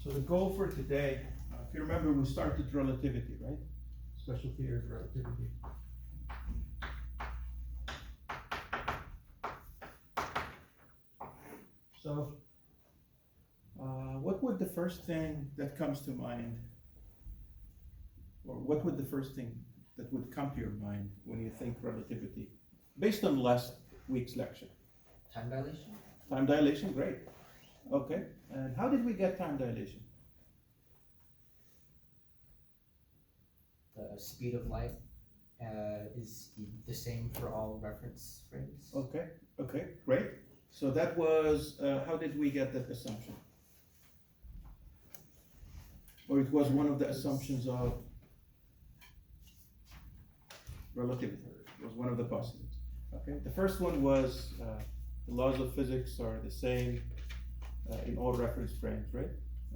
So the goal for today, if you remember, we started relativity, right? Special theory of relativity. So, what would the first thing that comes to mind, or what would the first thing that would come to your mind when you think relativity, based on last week's lecture? Time dilation? Time dilation, great. Okay, and how did we get time dilation? The speed of light is the same for all reference frames. Okay, great. So that was, how did we get that assumption? Or it was one of the assumptions of relativity. It was one of the postulates. Okay, the first one was the laws of physics are the same in all reference frames, right?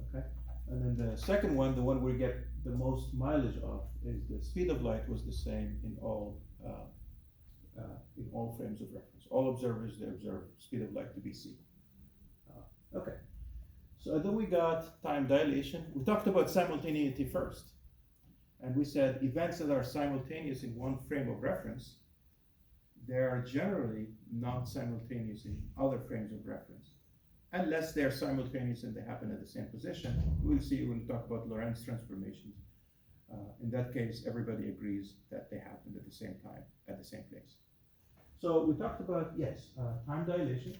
Okay, and then the second one, the one we get the most mileage of, is the speed of light was the same in all frames of reference. All observers, they observe speed of light to be c. Okay, so then we got time dilation. We talked about simultaneity first, and we said events that are simultaneous in one frame of reference, they are generally not simultaneous in other frames of reference, unless they're simultaneous and they happen at the same position. We'll see when we talk about Lorentz transformations. In that case, everybody agrees that they happened at the same time, at the same place. So we talked about, yes, time dilation.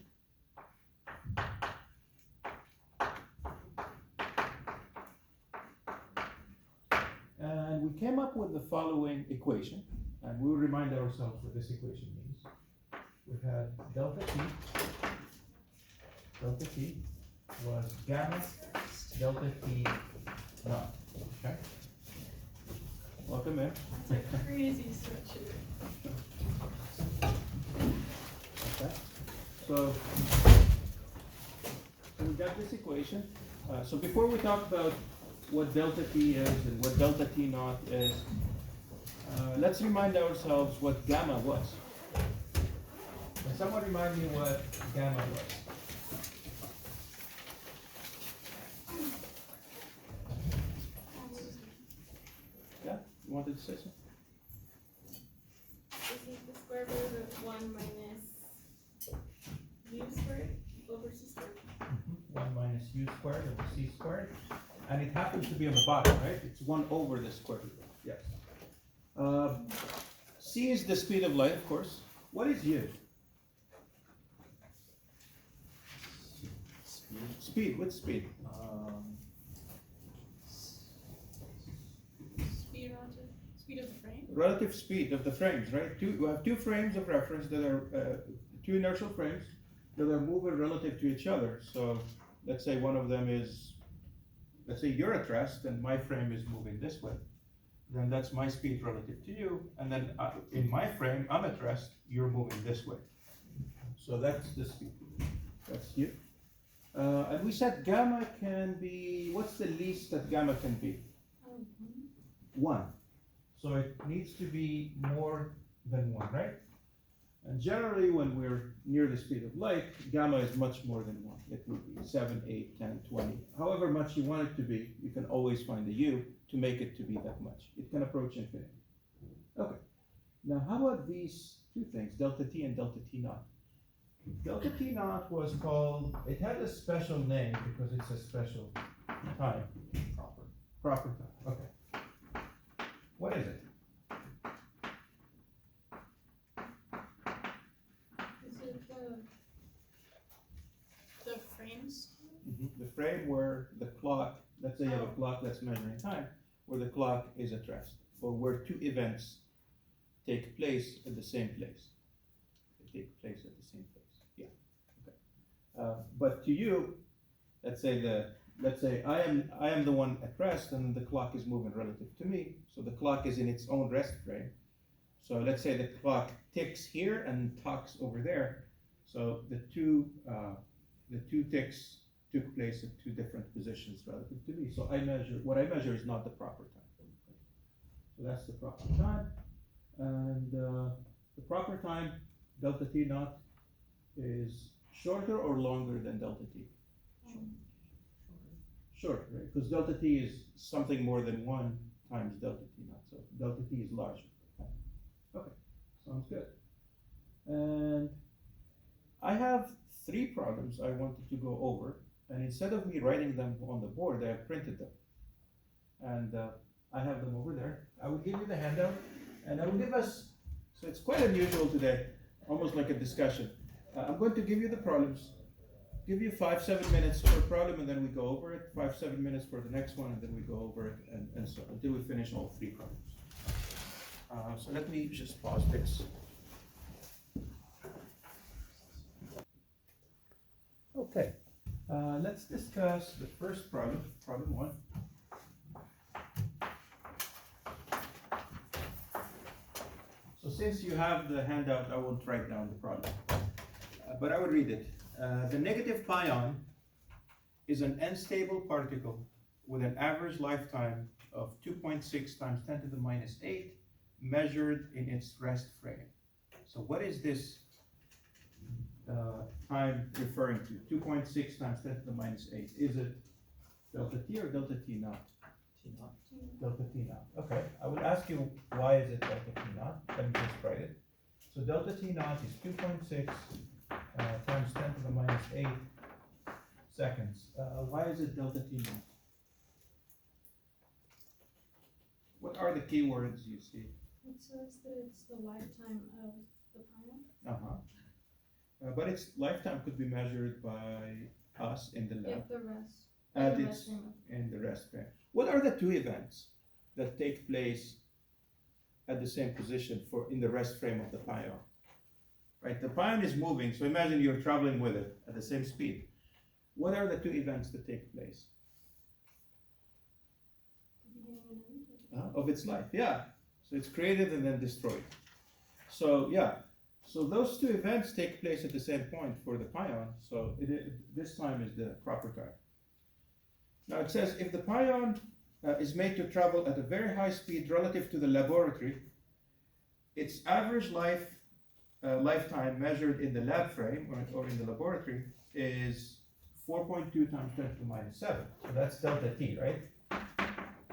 And we came up with the following equation, and we'll remind ourselves what this equation means. We had delta t was gamma delta t naught. Okay. Welcome in. That's a crazy sweatshirt. Okay. So we got this equation. So before we talk about what delta t is and what delta t naught is, let's remind ourselves what gamma was. Can someone remind me what gamma was? Yeah, you wanted to say something? This is the square root of 1 minus u squared over c squared. 1 minus u squared over c squared. And it happens to be on the bottom, right? It's 1 over the square root. Yes. C is the speed of light, of course. What is u? Speed. What's speed? Speed of the frame. Relative speed of the frames, right? We have two frames of reference that are two inertial frames that are moving relative to each other. So let's say one of them is, let's say you're at rest and my frame is moving this way. Then that's my speed relative to you. And then in my frame, I'm at rest, you're moving this way. So that's the speed. That's u. And we said gamma can be, what's the least that gamma can be? 1. So it needs to be more than 1, right? And generally when we're near the speed of light, gamma is much more than 1. It would be 7, 8, 10, 20. However much you want it to be, you can always find a u to make it to be that much. It can approach infinity. Okay. Now how about these two things, delta t and delta t naught? Delta t naught was called, it had a special name because it's a special time. Proper time. Okay. What is it? Is it the frames? The frame where the clock, let's say you have a clock that's measuring time, where the clock is at rest, or where two events take place at the same place. They take place at the same place. Yeah. Okay. But to you, let's say I am the one at rest, and the clock is moving relative to me. So the clock is in its own rest frame. So let's say the clock ticks here and talks over there. So the two ticks took place at two different positions relative to me. So what I measure is not the proper time. So that's the proper time. And the proper time, delta t naught, is shorter or longer than delta t? Sure, right, because delta t is something more than 1 times delta t naught, so delta t is larger. Okay, sounds good. And I have 3 problems I wanted to go over, and instead of me writing them on the board, I have printed them. And I have them over there. I will give you the handout, and I will give us, so it's quite unusual today, almost like a discussion. I'm going to give you the problems, give you 5-7 minutes per problem, and then we go over it, 5-7 minutes for the next one, and then we go over it, and so until we finish all 3 problems. So let me just pause this. Okay, let's discuss the first problem, problem 1. So since you have the handout, I won't write down the problem, but I will read it. The negative pion is an unstable particle with an average lifetime of 2.6 times 10 to the minus 8 measured in its rest frame. So what is this time referring to? 2.6 times 10 to the minus 8. Is it delta t or delta t naught? T naught. Delta t naught. Okay, I will ask you why is it delta t naught? Let me just write it. So delta t naught is 2.6 times 10 to the minus 8 seconds. Why is it delta t naught? What are the keywords you see? It says that it's the lifetime of the pion. But its lifetime could be measured by us in the lab. If the rest. And the it's rest frame of- in the rest frame. What are the 2 events that take place at the same position in the rest frame of the pion? Right, the pion is moving, so imagine you're traveling with it at the same speed. What are the 2 events that take place? the beginning and end. Of its life, yeah. So it's created and then destroyed. So yeah, so those 2 events take place at the same point for the pion, so this time is the proper time. Now it says if the pion is made to travel at a very high speed relative to the laboratory, its average lifetime measured in the lab frame or in the laboratory is 4.2 times 10 to the minus 7. So that's delta t, right?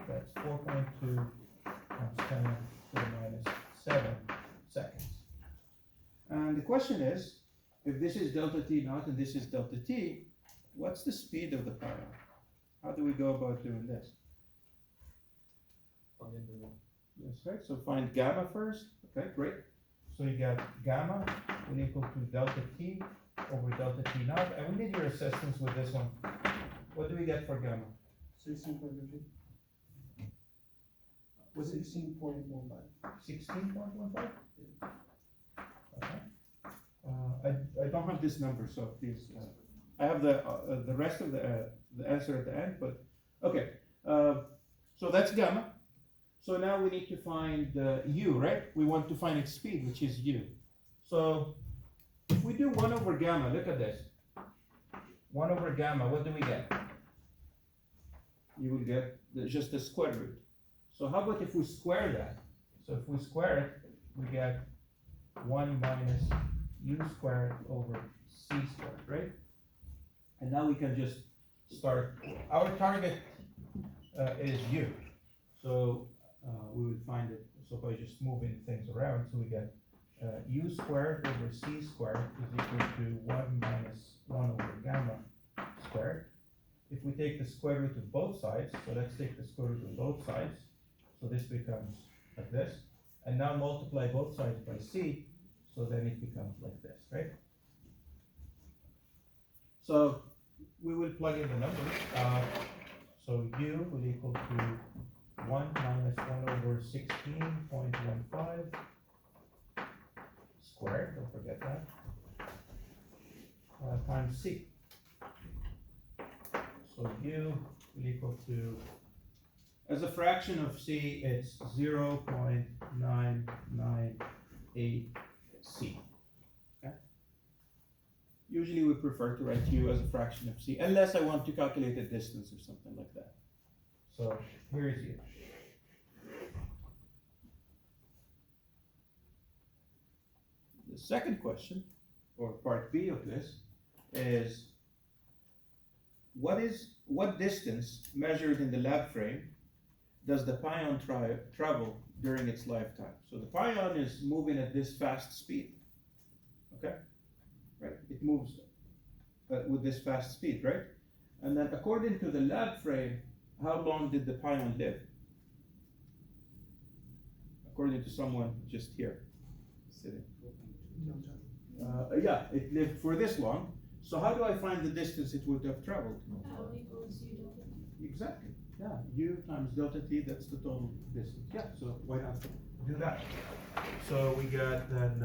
That's 4.2 times 10 to the minus 7 seconds. And the question is, if this is delta t naught and this is delta t, what's the speed of the pion? How do we go about doing this? That's right, so find gamma first. Okay, great. So you got gamma will equal to delta t over delta t naught. And we need your assistance with this one. What do we get for gamma? 16.15. 16.15. 16.15? Okay. I don't have this number, so please. I have the rest of the answer at the end, but okay. So that's gamma. So now we need to find u, right? We want to find its speed, which is u. So if we do 1 over gamma, look at this. 1 over gamma, what do we get? You will get just the square root. So how about if we square that? So if we square it, we get 1 minus u squared over c squared, right? And now we can just start. Our target is u. So we would find it, so by just moving things around, so we get u squared over c squared is equal to 1 minus 1 over gamma squared. If we take the square root of both sides, so let's take the square root of both sides, so this becomes like this, and now multiply both sides by c, so then it becomes like this, right? So we will plug in the numbers. So u will equal to 1 minus 1 over 16.15 squared, don't forget that, times c. So u will equal to, as a fraction of c, it's 0.998 c. Okay? Usually we prefer to write u as a fraction of c, unless I want to calculate a distance or something like that. So here is u. The second question, or part B of this, is what is what distance measured in the lab frame does the pion travel during its lifetime? So the pion is moving at this fast speed, okay? Right, it moves with this fast speed, right? And then according to the lab frame, how long did the pion live? According to someone just here, sitting. No time. Yeah, it lived for this long. So how do I find the distance it would have traveled? L equals U delta T. Exactly. Yeah, U times delta T, that's the total distance. Yeah, so why not do that? So we got then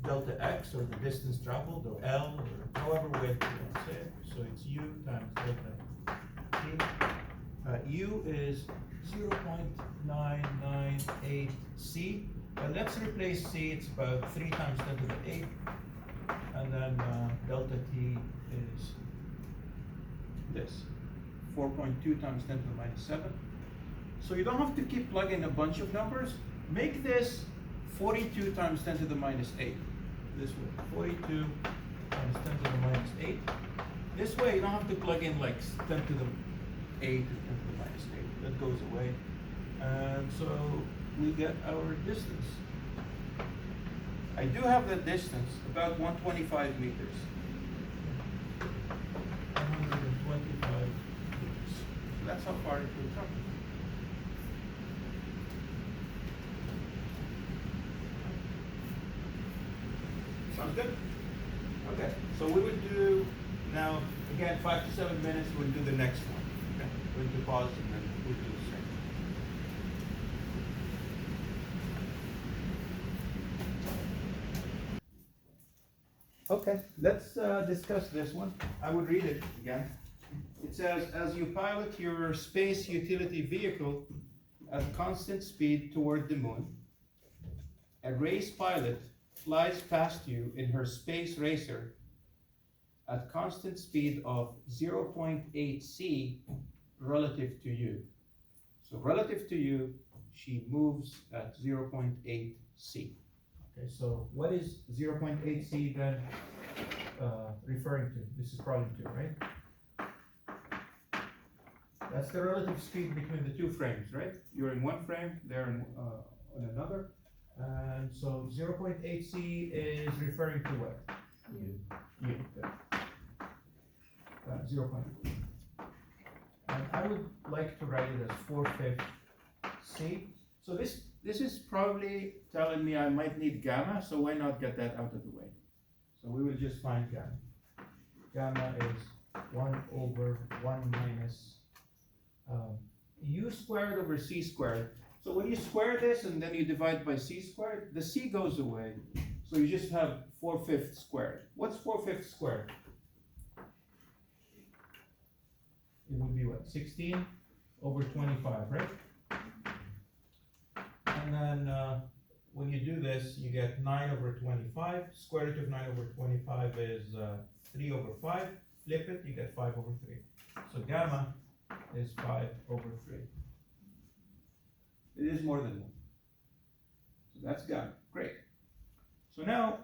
delta X, or the distance traveled, or L, or however way you want to say it. So it's U times delta T. U is 0.998 C. Let's replace C, it's about 3 times 10 to the 8. And then delta T is this, 4.2 times 10 to the minus 7. So you don't have to keep plugging a bunch of numbers. Make this 42 times 10 to the minus 8. This way, 42 times 10 to the minus 8. This way you don't have to plug in like 10 to the 8 or 10 to the minus 8. That goes away. And so we get our distance. I do have that distance, about 125 meters. 125 meters. So that's how far it will travel. Sounds good? Okay, so we will do now, again, 5 to 7 minutes, we'll do the next one. Okay? We'll do pause and then we'll do the same. Okay, let's discuss this one. I would read it again. It says, as you pilot your space utility vehicle at constant speed toward the moon, a race pilot flies past you in her space racer at constant speed of 0.8 c relative to you. So relative to you, she moves at 0.8 c. Okay, so what is 0.8 c then referring to? This is problem 2, right? That's the relative speed between the two frames, right? You're in one frame, they're in, on another. And so 0.8 c is referring to what? U. Good. 0.8. And I would like to write it as 4/5 c. So this is probably telling me I might need gamma, so why not get that out of the way? So we will just find gamma. Gamma is 1 over 1 minus u squared over c squared. So when you square this and then you divide by c squared, the c goes away. So you just have 4/5 squared. What's 4/5 squared? It would be what? 16 over 25, right? And then when you do this, you get 9 over 25. Square root of 9 over 25 is 3 over 5. Flip it, you get 5 over 3. So gamma is 5 over 3. It is more than 1. So that's gamma. Great. So now,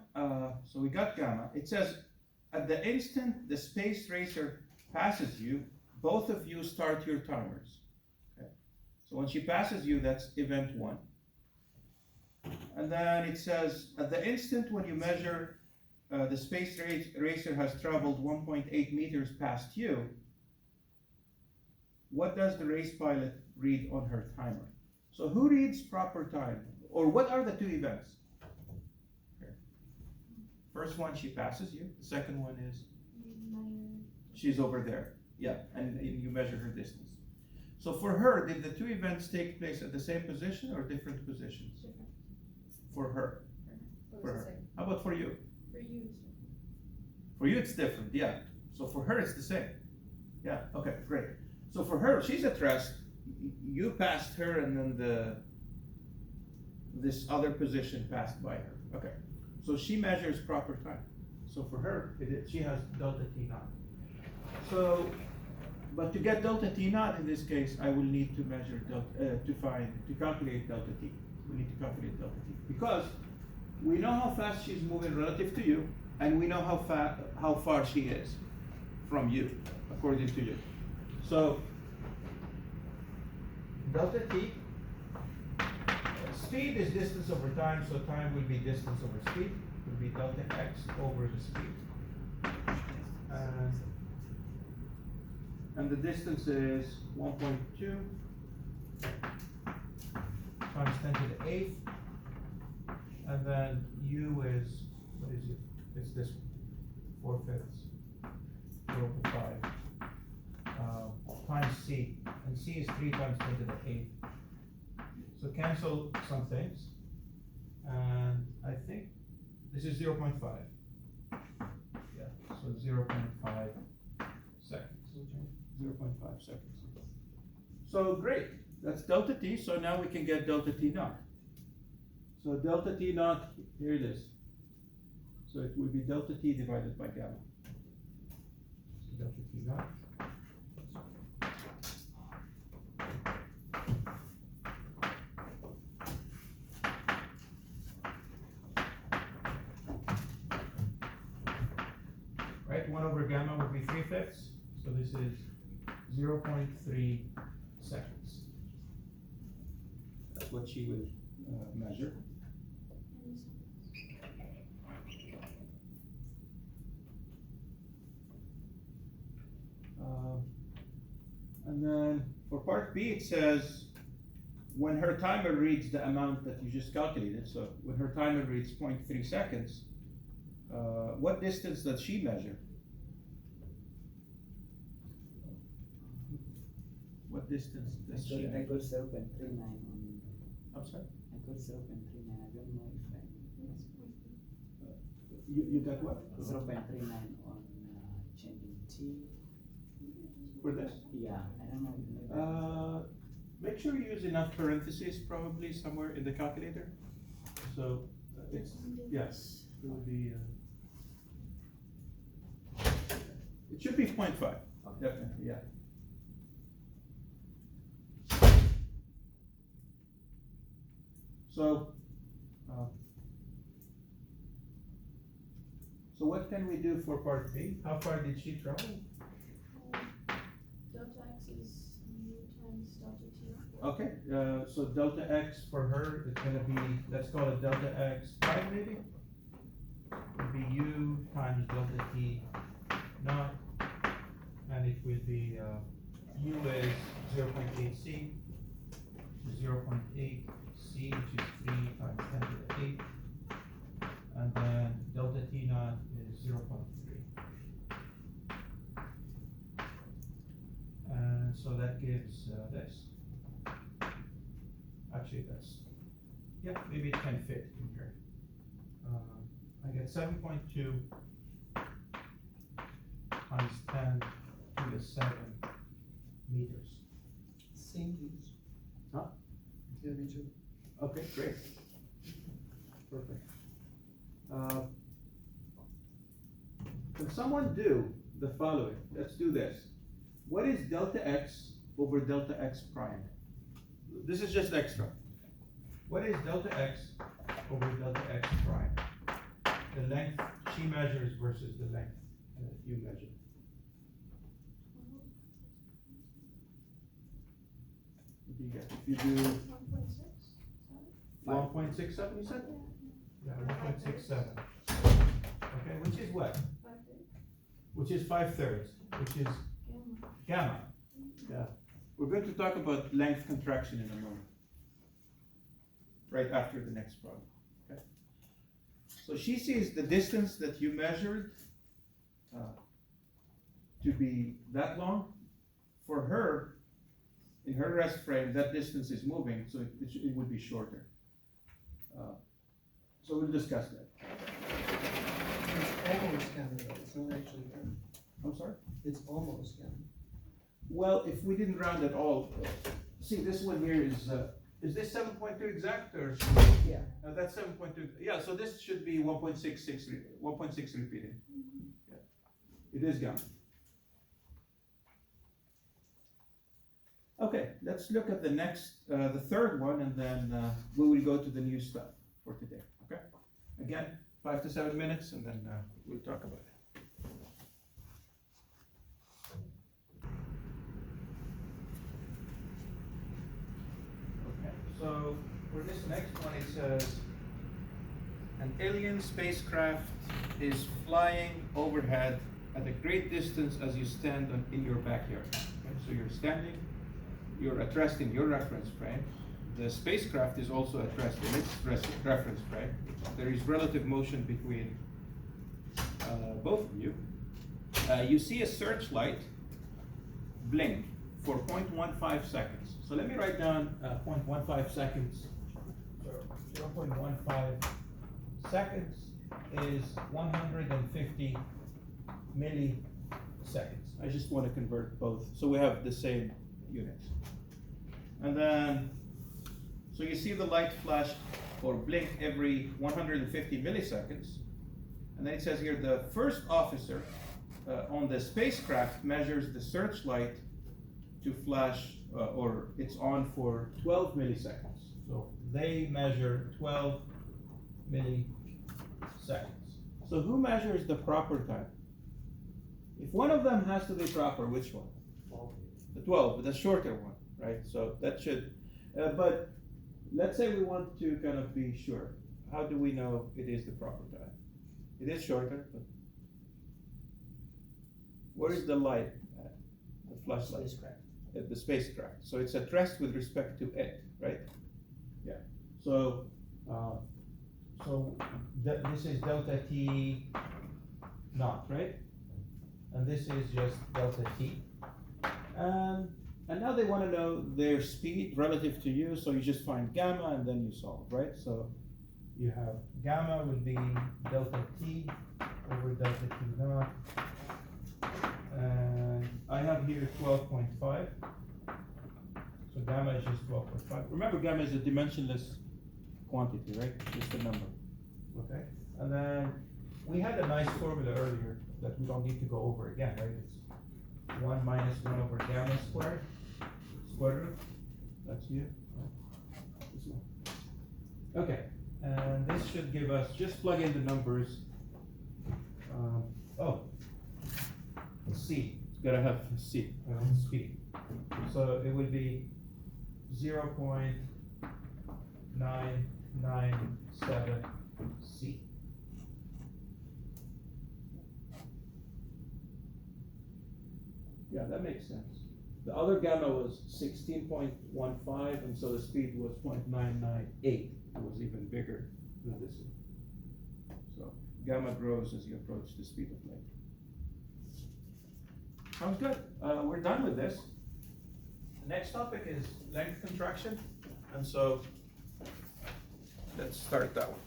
so we got gamma. It says, at the instant the space racer passes you, both of you start your timers. Okay. So when she passes you, that's event 1. And then it says, at the instant when you measure the space racer has traveled 1.8 meters past you, what does the race pilot read on her timer? So who reads proper time? Or what are the two events? Okay. First one, she passes you. The second one is? She's over there. Yeah, and you measure her distance. So for her, did the two events take place at the same position or different positions? Different. For her. For her. How about for you? For you. For you, it's different. Yeah. So for her, it's the same. Yeah. Okay. Great. So for her, she's at rest. You passed her, and then this other position passed by her. Okay. So she measures proper time. So for her, she has delta T naught. So, but to get delta T naught in this case, I will need to measure to calculate delta T. We need to calculate delta T because we know how fast she's moving relative to you, and we know how far she is from you, according to you. So delta t, speed is distance over time, so time will be distance over speed. It will be delta x over the speed. And the distance is 1.2 times 10 to the 8th. And then u is, what is it? It's this 4/5 over 5 times c. And c is 3 times 10 to the 8th. So cancel some things. And I think this is 0.5. Yeah, so 0.5 seconds. 0.5 seconds. So great, that's delta t, so now we can get delta t naught. So delta t naught, here it is. So it will be delta t divided by gamma. So delta t naught. Right, 1 over gamma would be 3/5, so this is 0.3 seconds. That's what she will measure. And then for part B, it says when her timer reads the amount that you just calculated, so when her timer reads 0.3 seconds, what distance does she measure? What distance does she I measure? got 0.39 on. I'm sorry? I got 0.39. I don't know if You got what? 0.39 on changing T. For this? Yeah, I don't know. Maybe Make sure you use enough parentheses probably somewhere in the calculator. So it's, yes, it will be, it should be 0.5, definitely, yeah. So what can we do for part B? How far did she travel? Delta x is mu times delta t. Okay, so delta x for her is gonna be, let's call it delta x prime maybe? It'll be u times delta t naught, and it will be, u is 0.8 c, 0.8 c, which is 3 times 10 to the 8th, and then delta t naught is 0.3. And so that gives this. Actually, that's, yeah, maybe it can fit in here. I get 7.2 times 10 to the 7 meters. Same please. Huh? Yeah, me too. Okay, great. Perfect. Can someone do the following? Let's do this. What is delta x over delta x prime? This is just extra. What is delta x over delta x prime? The length she measures versus the length you measure. What do you get? If you do 1.67, you said? Yeah, 1.67. Okay, which is what? Which is 5/3, which is gamma. Yeah. We're going to talk about length contraction in a moment. Right after the next problem. Okay. So she sees the distance that you measured to be that long. For her, in her rest frame, that distance is moving, so it would be shorter. So we'll discuss that. It's almost gamma, though. It's not actually gamma. I'm sorry? It's almost gamma. Well, if we didn't round at all, see this one here is this 7.2 exact or? Yeah. That's 7.2, yeah, so this should be 1.6 repeating. Yeah. It is gamma. Okay, let's look at the next, the third one, and then we will go to the new stuff for today, okay? Again, 5 to 7 minutes, and then we'll talk about it. So for this next one, it says, an alien spacecraft is flying overhead at a great distance as you stand in your backyard. Okay, so you're standing, you're at rest in your reference frame. The spacecraft is also at rest in its reference frame. There is relative motion between both of you. You see a searchlight blink for 0.15 seconds. So let me write down 0.15 seconds. So 0.15 seconds is 150 milliseconds. I just want to convert both so we have the same units. And then, so you see the light flash or blink every 150 milliseconds. And then it says here the first officer on the spacecraft measures the searchlight to flash or it's on for 12 milliseconds. So they measure 12 milliseconds. So who measures the proper time? If one of them has to be proper, which one? The 12, the shorter one, right? So that should, but let's say we want to kind of be sure. How do we know it is the proper time? It is shorter, but where is the light at? The flashlight? Spacecraft. At the spacecraft. So it's at rest with respect to it, right? Yeah. So, this is delta t naught, right? And this is just delta t. And now they want to know their speed relative to you, so you just find gamma and then you solve, right? So you have gamma would be delta t over delta t naught. And I have here 12.5. So gamma is just 12.5. Remember, gamma is a dimensionless quantity, right? Just a number. Okay? And then we had a nice formula earlier that we don't need to go over again, right? It's 1 minus 1 over gamma squared, square root. That's you. Right? This one. Okay. And this should give us, just plug in the numbers. C. It's gotta have C, speed. So it would be 0.997 C. Yeah, that makes sense. The other gamma was 16.15, and so the speed was 0.998. It was even bigger than this one. So gamma grows as you approach the speed of light. Sounds good. We're done with this. The next topic is length contraction, and so let's start that one.